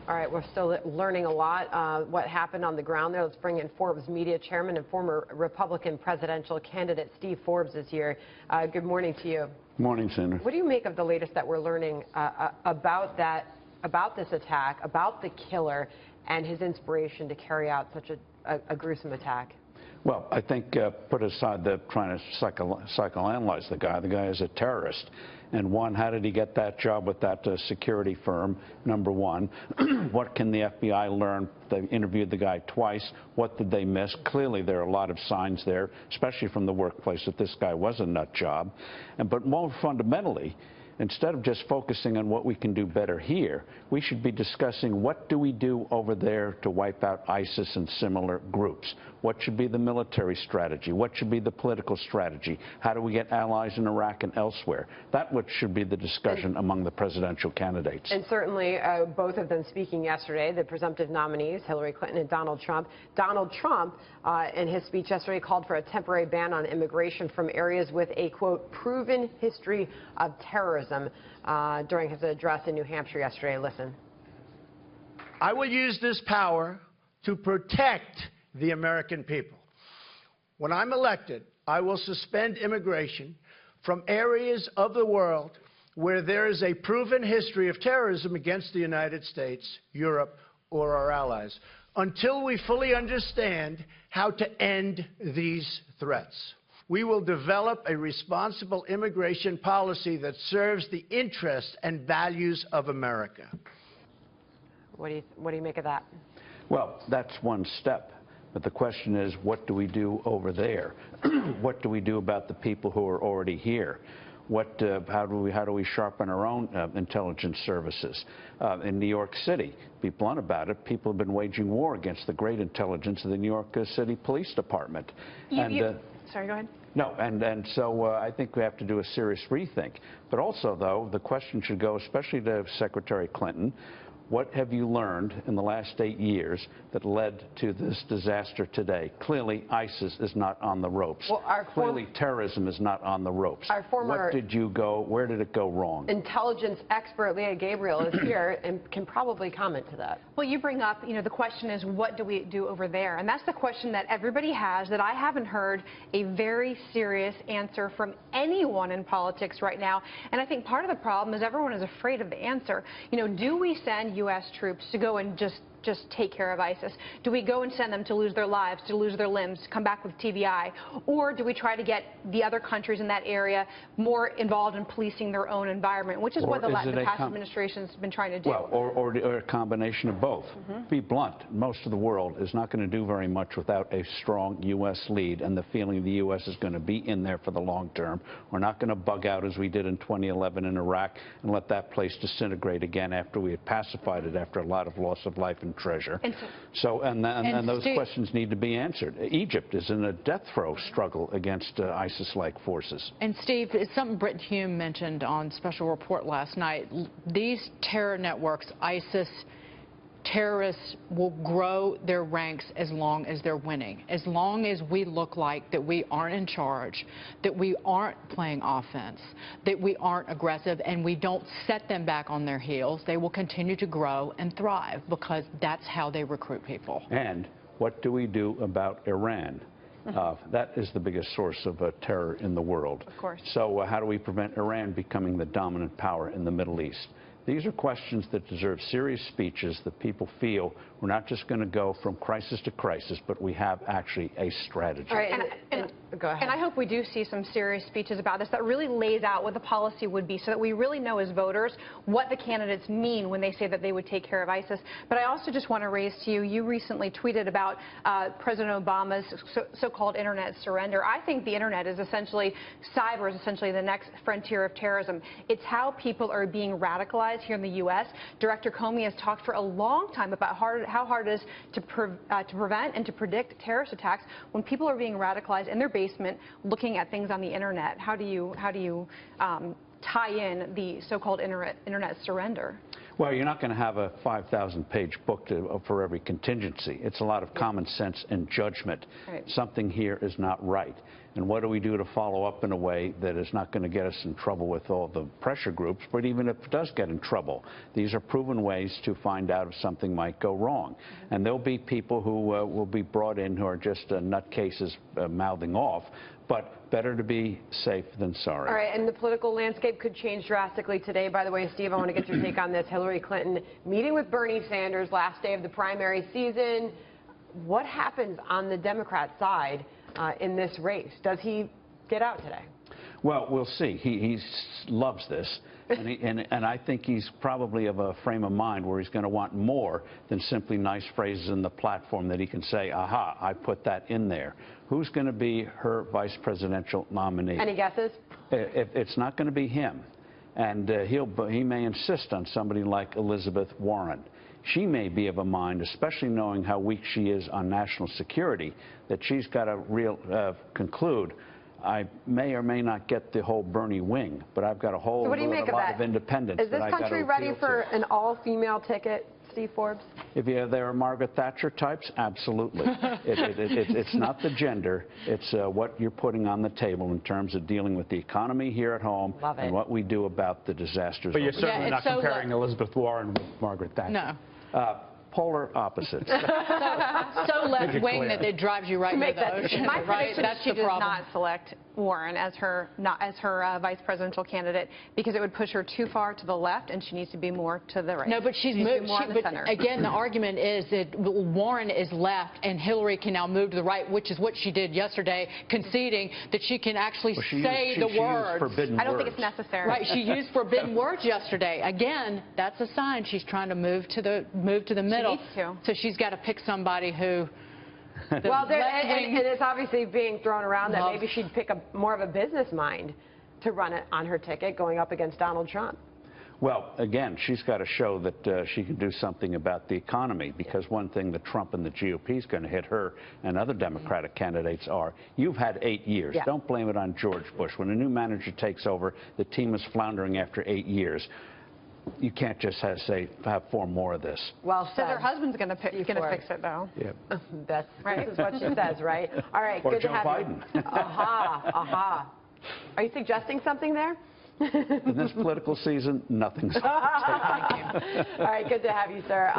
All right, we're still learning a lot what happened on the ground there. Let's bring in Forbes media chairman and former Republican presidential candidate Steve Forbes is here. Good morning to you. Good morning, Senator. What do you make of the latest that we're learning about this attack, about the killer, and his inspiration to carry out such a gruesome attack? Well, I think put aside the trying to psychoanalyze the guy is a terrorist. And one, how did he get that job with that security firm, number one? What can the FBI learn? They interviewed the guy twice. What did they miss? Clearly, there are a lot of signs there, especially from the workplace, that this guy was a nut job. But more fundamentally, instead of just focusing on what we can do better here, we should be discussing what do we do over there to wipe out ISIS and similar groups. What should be the military strategy? What should be the political strategy? How do we get allies in Iraq and elsewhere? That should be the discussion among the presidential candidates. And certainly both of them speaking yesterday, the presumptive nominees, Hillary Clinton and Donald Trump. Donald Trump, in his speech yesterday, called for a temporary ban on immigration from areas with a, quote, proven history of terrorism during his address in New Hampshire yesterday. Listen. I will use this power to protect the American people. When I'm elected, I will suspend immigration from areas of the world where there is a proven history of terrorism against the United States, Europe, or our allies, until we fully understand how to end these threats. We will develop a responsible immigration policy that serves the interests and values of America. What do you make of that? Well, that's one step. But the question is, what do we do over there? What do we do about the people who are already here? How do we sharpen our own intelligence services? In New York City, be blunt about it, people have been waging war against the great intelligence of the New York City Police Department. Sorry, go ahead. No, and so I think we have to do a serious rethink. But also, though, the question should go, especially to Secretary Clinton, what have you learned in the last 8 years that led to this disaster today? Clearly, ISIS is not on the ropes. Well, clearly, terrorism is not on the ropes. Where did it go wrong? Intelligence expert Leah Gabriel is here and can probably comment to that. Well, you bring up, the question is, what do we do over there? And that's the question that everybody has, that I haven't heard a very serious answer from anyone in politics right now. And I think part of the problem is everyone is afraid of the answer. Do we send U.S. troops to go and just take care of ISIS? Do we go and send them to lose their lives, to lose their limbs, come back with TBI? Or do we try to get the other countries in that area more involved in policing their own environment, which is what the past administration has been trying to do? Well, or a combination of both. Be blunt, most of the world is not going to do very much without a strong U.S. lead and the feeling the U.S. is going to be in there for the long term. We're not going to bug out as we did in 2011 in Iraq and let that place disintegrate again after we had pacified it after a lot of loss of life and treasure. And those questions need to be answered. Egypt is in a death throw struggle against ISIS-like forces. And Steve, it's something Brit Hume mentioned on Special Report last night. These terror networks, ISIS, terrorists will grow their ranks as long as they're winning. As long as we look like that we aren't in charge, that we aren't playing offense, that we aren't aggressive, and we don't set them back on their heels, they will continue to grow and thrive because that's how they recruit people. And what do we do about Iran? That is the biggest source of terror in the world. Of course. So how do we prevent Iran becoming the dominant power in the Middle East? These are questions that deserve serious speeches that people feel we're not just going to go from crisis to crisis, but we have actually a strategy. All right, go ahead. And I hope we do see some serious speeches about this that really lays out what the policy would be so that we really know as voters what the candidates mean when they say that they would take care of ISIS. But I also just want to raise to you, you recently tweeted about President Obama's so-called internet surrender. I think the internet is essentially, cyber is essentially the next frontier of terrorism. It's how people are being radicalized here in the U.S. Director Comey has talked for a long time about how hard it is to prevent and to predict terrorist attacks when people are being radicalized in their basement looking at things on the internet. How do you tie in the so-called internet surrender? Well, you're not going to have a 5,000-page book for every contingency. It's a lot of common sense and judgment. Right. Something here is not right. And what do we do to follow up in a way that is not going to get us in trouble with all the pressure groups, but even if it does get in trouble? These are proven ways to find out if something might go wrong. And there'll be people who will be brought in who are just nutcases mouthing off. But better to be safe than sorry. All right, and the political landscape could change drastically today. By the way, Steve, I want to get your take on this. Hillary Clinton meeting with Bernie Sanders last day of the primary season. What happens on the Democrat side in this race? Does he get out today? Well, we'll see. He loves this, and I think he's probably of a frame of mind where he's going to want more than simply nice phrases in the platform that he can say, aha, I put that in there. Who's going to be her vice presidential nominee? Any guesses? It's not going to be him, and he may insist on somebody like Elizabeth Warren. She may be of a mind, especially knowing how weak she is on national security, that she's got to conclude, I may or may not get the whole Bernie wing, but I've got a whole lot of independence. Is this country ready for an all-female ticket, Steve Forbes? If there are Margaret Thatcher types, absolutely. It's not the gender, it's what you're putting on the table in terms of dealing with the economy here at home and what we do about the disasters. But you're certainly not comparing Elizabeth Warren with Margaret Thatcher. No. Polar opposites. So left-wing that it drives you right into the ocean. My right? prediction is she does not select Warren as her vice presidential candidate because it would push her too far to the left, and she needs to be more to the right. No, but she's moved. Center. Again, the argument is that Warren is left, and Hillary can now move to the right, which is what she did yesterday, conceding that she can actually say the words. I don't think it's necessary. Right, she used forbidden words yesterday. Again, that's a sign she's trying to move to the middle. She needs to. So she's got to pick somebody who. Well, and it's obviously being thrown around that maybe she'd pick more of a business mind to run it on her ticket going up against Donald Trump. Well, again, she's got to show that she can do something about the economy, because one thing that Trump and the GOP is going to hit her and other Democratic candidates are, you've had 8 years. Yeah. Don't blame it on George Bush. When a new manager takes over, the team is floundering after 8 years. You can't just have 4 more of this. Well said. So her husband's going to fix it, though. Yeah. This is what she says, right? All right, or good Joe to have Biden. you. Aha. Are you suggesting something there? In this political season, nothing's. All right, good to have you, sir.